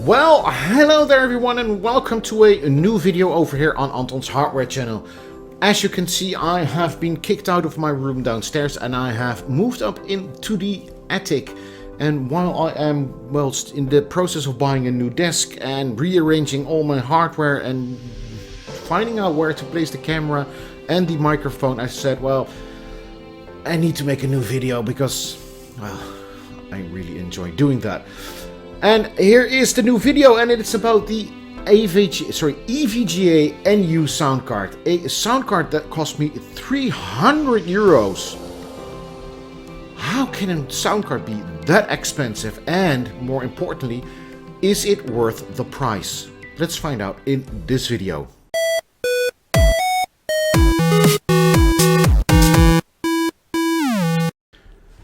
Well, hello there everyone and welcome to a new video over here on Anton's hardware channel. As you can see, I have been kicked out of my room downstairs and I have moved up into the attic. And while I am, well, in the process of buying a new desk and rearranging all my hardware and finding out where to place the camera and the microphone, I said, well, I need to make a new video because, well, I really enjoy doing that. And here is the new video, and it's about the EVGA NU sound card. A sound card that cost me 300 euros. How can a sound card be that expensive? And more importantly, is it worth the price? Let's find out in this video.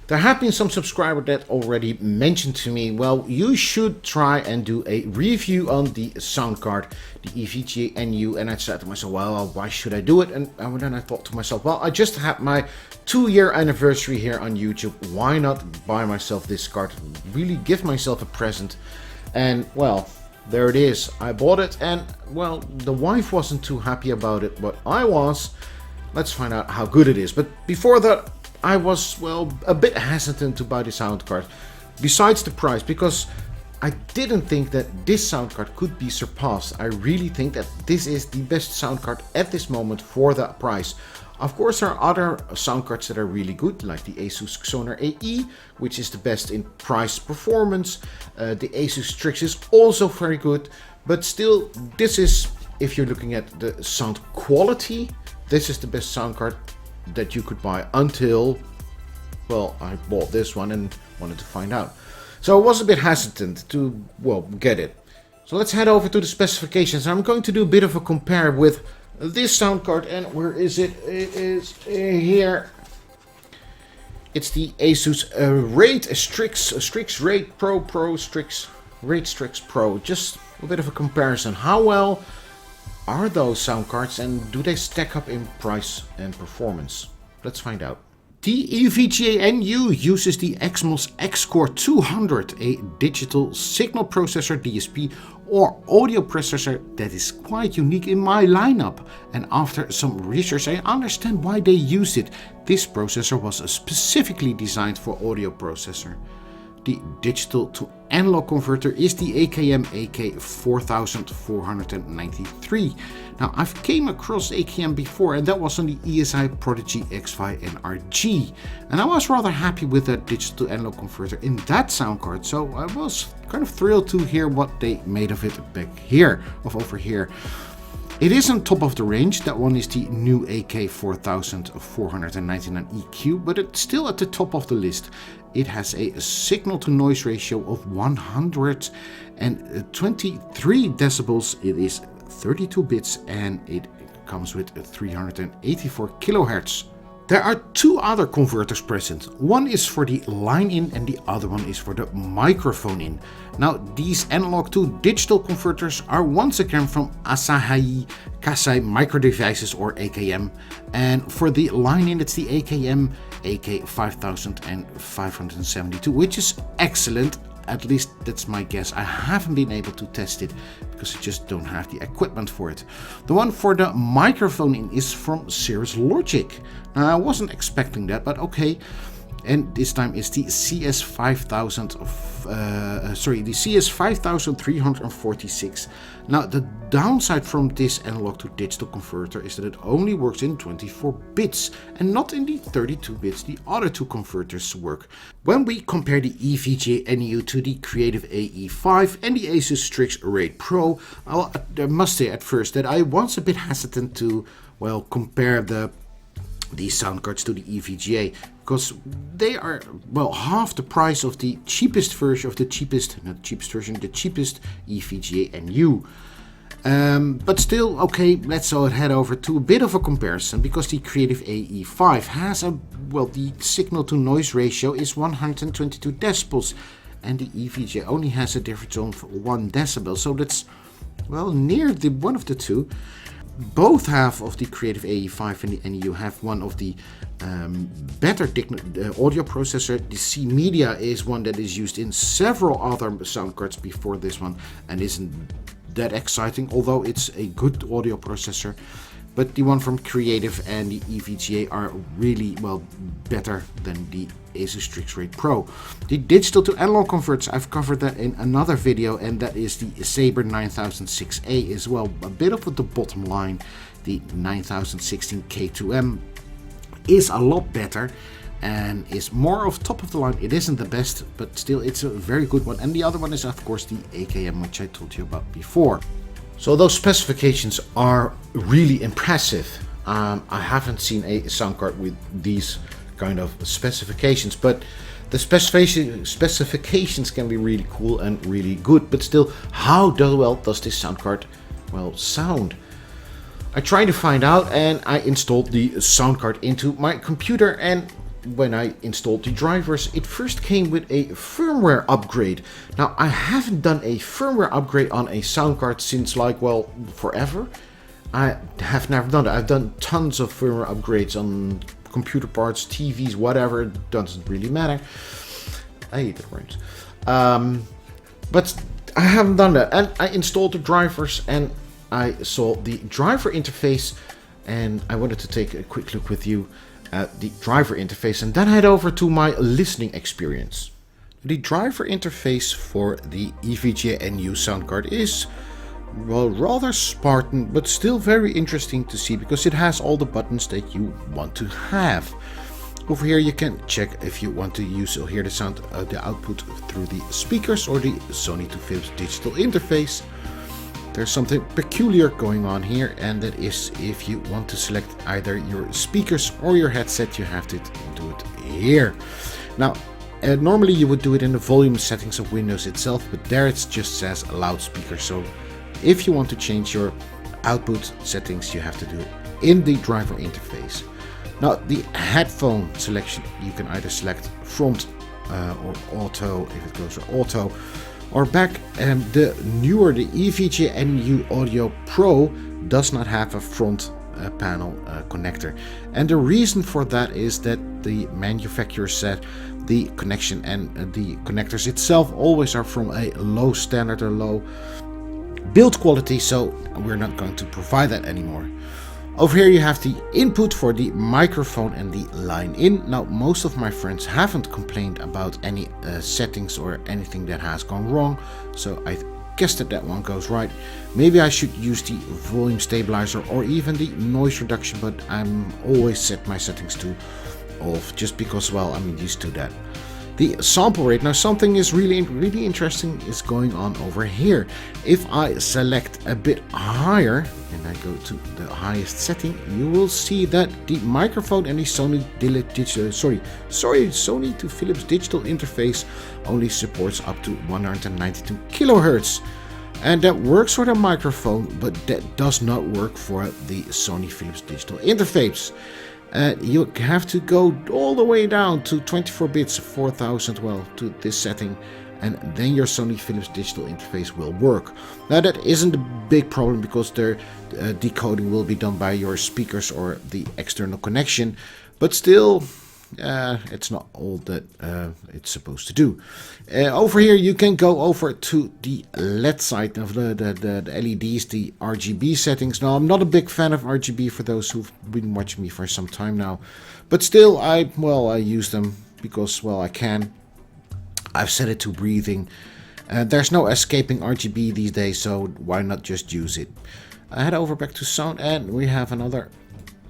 There have been some subscribers that already mentioned to me, well, you should try and do a review on the sound card, the EVGA NU, and I said to myself, well, why should I do it? And then I thought to myself, well, I just had my 2-year anniversary here on YouTube. Why not buy myself this card, really give myself a present? And well, there it is. I bought it, and well, the wife wasn't too happy about it, but I was. Let's find out how good it is. But before that, I was, well, a bit hesitant to buy the sound card, besides the price, because I didn't think that this sound card could be surpassed. I really think that this is the best sound card at this moment for that price. Of course, there are other sound cards that are really good, like the Asus Sonar AE, which is the best in price performance. The Asus Strix is also very good, but still, this is, if you're looking at the sound quality, this is the best sound card that you could buy until, well, I bought this one and wanted to find out. So I was a bit hesitant to, well, get it. So let's head over to the specifications. I'm going to do a bit of a compare with this sound card, and where is it? It is here. It's the Asus Raid Strix Raid Raid Strix Pro. Just a bit of a comparison. How well are those sound cards and do they stack up in price and performance? Let's find out. The EVGA NU uses the Exmos X-Core 200, a digital signal processor DSP or audio processor that is quite unique in my lineup. And after some research, I understand why they use it. This processor was specifically designed for audio processor. The digital to analog converter is the AKM AK4493. Now, I've came across AKM before, and that was on the ESI Prodigy X5 and RG. And I was rather happy with that digital to analog converter in that sound card, so I was kind of thrilled to hear what they made of it back here, over here. It is on top of the range. That one is the new AK4499 EQ, but it's still at the top of the list. It has a signal to noise ratio of 123 decibels. It is 32 bits and it comes with 384 kilohertz. There are two other converters present. One is for the line in and the other one is for the microphone in. Now, these analog to digital converters are once again from Asahi Kasei Micro Devices, or AKM. And for the line in, it's the AKM AK5572, which is excellent. At least that's my guess. I haven't been able to test it because I just don't have the equipment for it. The one for the microphone in is from Cirrus Logic. Now, I wasn't expecting that, but okay. And this time it's the CS5346. Now, the downside from this analog to digital converter is that it only works in 24 bits and not in the 32 bits the other two converters work. When we compare the EVGA NU to the Creative AE5 and the Asus Strix Raid Pro, I must say at first that I was a bit hesitant to, well, compare these sound cards to the EVGA, because they are, well, half the price of the cheapest version of the cheapest EVGA NU. But still, okay, let's head over to a bit of a comparison, because the Creative AE5 has the signal to noise ratio is 122 decibels and the EVGA only has a difference of 1 decibel, so that's, well, near the one of the two. both half of the Creative AE5 and the NU have one of the better audio processor. The C Media is one that is used in several other sound cards before this one and isn't that exciting, although it's a good audio processor. But the one from Creative and the EVGA are really, well, better than the Asus Strix Raid Pro. The digital to analog converts, I've covered that in another video, and that is the Sabre 9006A as well. A bit of the bottom line, the 9016 K2M is a lot better and is more of top of the line. It isn't the best, but still it's a very good one. And the other one is of course the AKM, which I told you about before. So those specifications are really impressive. I haven't seen a sound card with these kind of specifications, but the specifications can be really cool and really good. But still, how well does this sound card, well, sound? I tried to find out, and I installed the sound card into my computer, and when I installed the drivers, it first came with a firmware upgrade. Now, I haven't done a firmware upgrade on a sound card since, like, well, forever. I have never done it. I've done tons of firmware upgrades on computer parts, TVs, whatever. It doesn't really matter. I hate the words. But I haven't done that. And I installed the drivers, and I saw the driver interface, and I wanted to take a quick look with you at the driver interface and then head over to my listening experience. The driver interface for the EVGA NU sound card is, well, rather Spartan, but still very interesting to see because it has all the buttons that you want to have. Over here you can check if you want to use or hear the sound of the output through the speakers or the Sony to Philips digital interface. There's something peculiar going on here, and that is if you want to select either your speakers or your headset, you have to do it here. Now, normally you would do it in the volume settings of Windows itself, but there it just says loudspeaker. So if you want to change your output settings, you have to do it in the driver interface. Now, the headphone selection, you can either select front or auto, if it goes for auto, or back. The newer, the EVGA NU Audio Pro does not have a front panel connector, and the reason for that is that the manufacturer said the connection and the connectors itself always are from a low standard or low build quality, so we're not going to provide that anymore. Over here you have the input for the microphone and the line in. Now, most of my friends haven't complained about any settings or anything that has gone wrong, so I guess that one goes right. Maybe I should use the volume stabilizer or even the noise reduction, but I'm always set my settings to off just because, well, I'm used to that. The sample rate, now something is really interesting is going on over here. If I select a bit higher and I go to the highest setting, you will see that the microphone and the Sony to Philips digital interface only supports up to 192 kilohertz. And that works for the microphone, but that does not work for the Sony Philips digital interface. You have to go all the way down to 24 bits, 4000, well, to this setting, and then your Sony Philips digital interface will work. Now, that isn't a big problem because their decoding will be done by your speakers or the external connection, but still, it's not all that it's supposed to do. Over here you can go over to the LED side of the LEDs, the Rgb settings. Now, I'm not a big fan of Rgb for those who've been watching me for some time now, but still I use them because, well, I can. I've set it to breathing. There's no escaping Rgb these days, so why not just use it? I head over back to sound, and we have another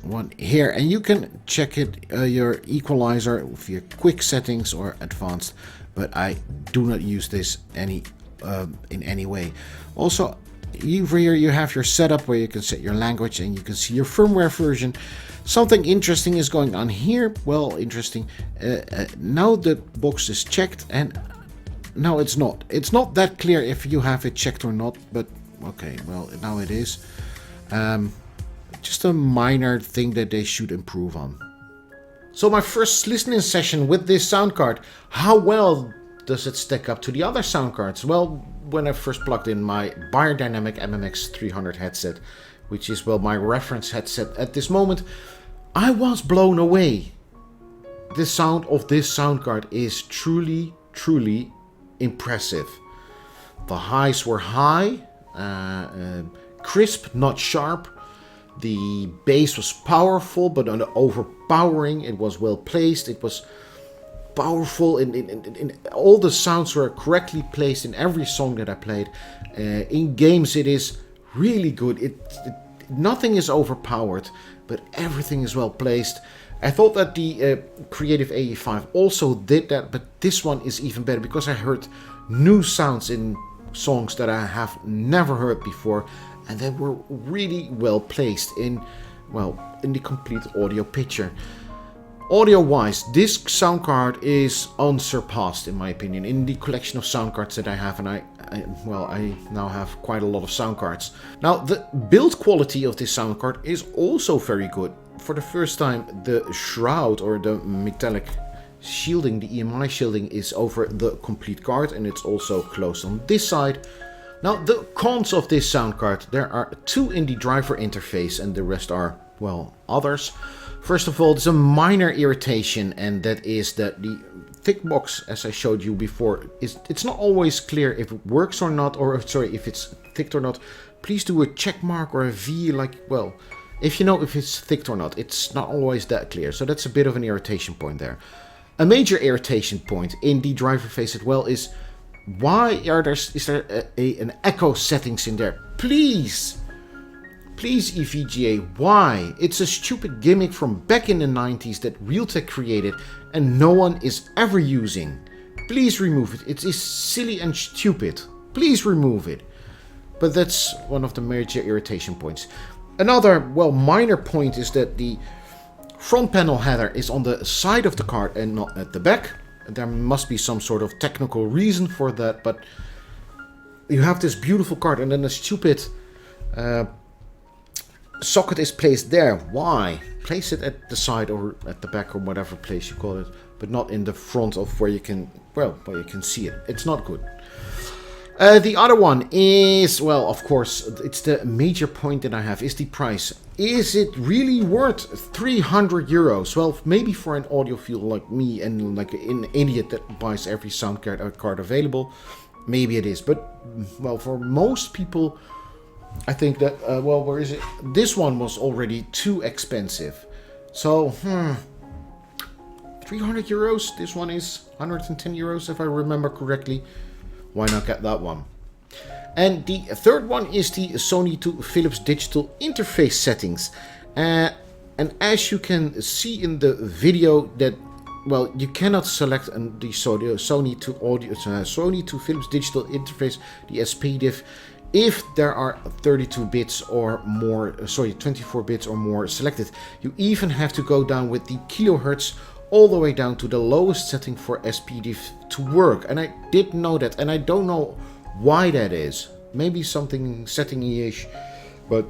one here, and you can check it your equalizer via quick settings or advanced, but I do not use this in any way. Also, over here you have your setup where you can set your language and you can see your firmware version. Something interesting is going on here. Well, interesting. Now the box is checked, and no, it's not that clear if you have it checked or not, but okay, well, now it is. Just a minor thing that they should improve on. So my first listening session with this sound card, how well does it stack up to the other sound cards? Well, when I first plugged in my Beyerdynamic MMX 300 headset which is, well, my reference headset at this moment, I was blown away. The sound of this sound card is truly, truly impressive. The highs were high, crisp, not sharp. The bass was powerful, but not overpowering. It was well placed. It was powerful. In all the sounds were correctly placed in every song that I played. In games, it is really good. Nothing is overpowered, but everything is well placed. I thought that the Creative AE5 also did that, but this one is even better because I heard new sounds in songs that I have never heard before, and they were really well placed in the complete audio picture. Audio wise, this sound card is unsurpassed in my opinion in the collection of sound cards that I have, and I now have quite a lot of sound cards. Now, the build quality of this sound card is also very good. For the first time, the shroud or the metallic shielding, the EMI shielding, is over the complete card, and it's also closed on this side. Now, the cons of this sound card, there are 2 in the driver interface and the rest are, well, others. First of all, there's a minor irritation, and that is that the thick box, as I showed you before, it's not always clear if it works or not, or sorry, if it's thick or not. Please do a check mark or a V, like, well, if you know if it's thick or not. It's not always that clear, so that's a bit of an irritation point there. A major irritation point in the driver face as well is why is there an echo settings in there? Please EVGA, why? It's a stupid gimmick from back in the 90s that Realtek created and no one is ever using. Please remove it. It is silly and stupid. Please remove it. But that's one of the major irritation points. Another, well, minor point is that the front panel header is on the side of the card and not at the back. There must be some sort of technical reason for that, but you have this beautiful card and then a stupid socket is placed there. Why? Place it at the side or at the back or whatever place you call it, but not in the front of where you can, well, where you can see it. It's not good. The other one is, well, of course, it's the major point that I have, is the price. Is it really worth 300 euros? Well, maybe for an audiophile like me and like an idiot that buys every sound card available, maybe it is. But, well, for most people, I think that, well, where is it? This one was already too expensive. So, 300 euros. This one is 110 euros, if I remember correctly. Why not get that one? And the third one is the Sony to Philips digital interface settings. And as you can see in the video that, well, you cannot select the Sony to Philips digital interface, the SPDIF, if there are 32 bits or more, 24 bits or more selected. You even have to go down with the kilohertz all the way down to the lowest setting for SPDIF to work. And I did know that, and I don't know why that is. Maybe something setting-ish, but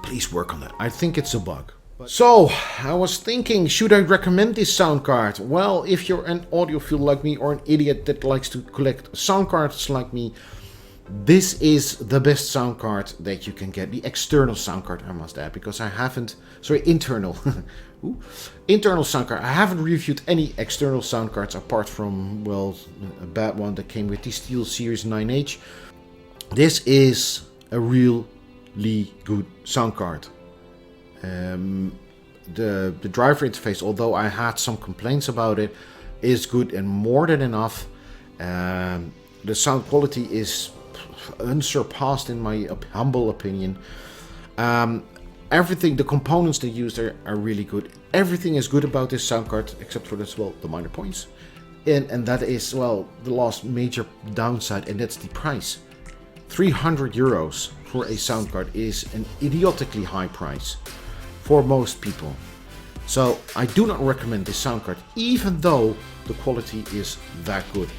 please work on that. I think it's a bug. So, I was thinking, should I recommend this sound card? Well, if you're an audiophile like me or an idiot that likes to collect sound cards like me, this is the best sound card that you can get. The external sound card, I must add, because I haven't, internal. Internal sound card. I haven't reviewed any external sound cards apart from, well, a bad one that came with the SteelSeries 9H. This is a really good sound card. The driver interface, although I had some complaints about it, is good and more than enough. The sound quality is unsurpassed in my humble opinion. Everything, the components they use there are really good. Everything is good about this sound card except for this, well, the minor points. And that is, well, the last major downside, and that's the price. 300 euros for a sound card is an idiotically high price for most people. So I do not recommend this sound card, even though the quality is that good.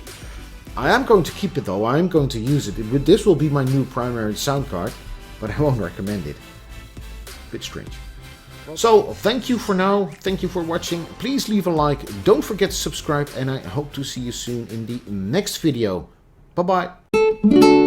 I am going to keep it though, I am going to use it. This will be my new primary sound card, but I won't recommend it. Bit strange. So, thank you for now, thank you for watching. Please leave a like, don't forget to subscribe, and I hope to see you soon in the next video. Bye bye.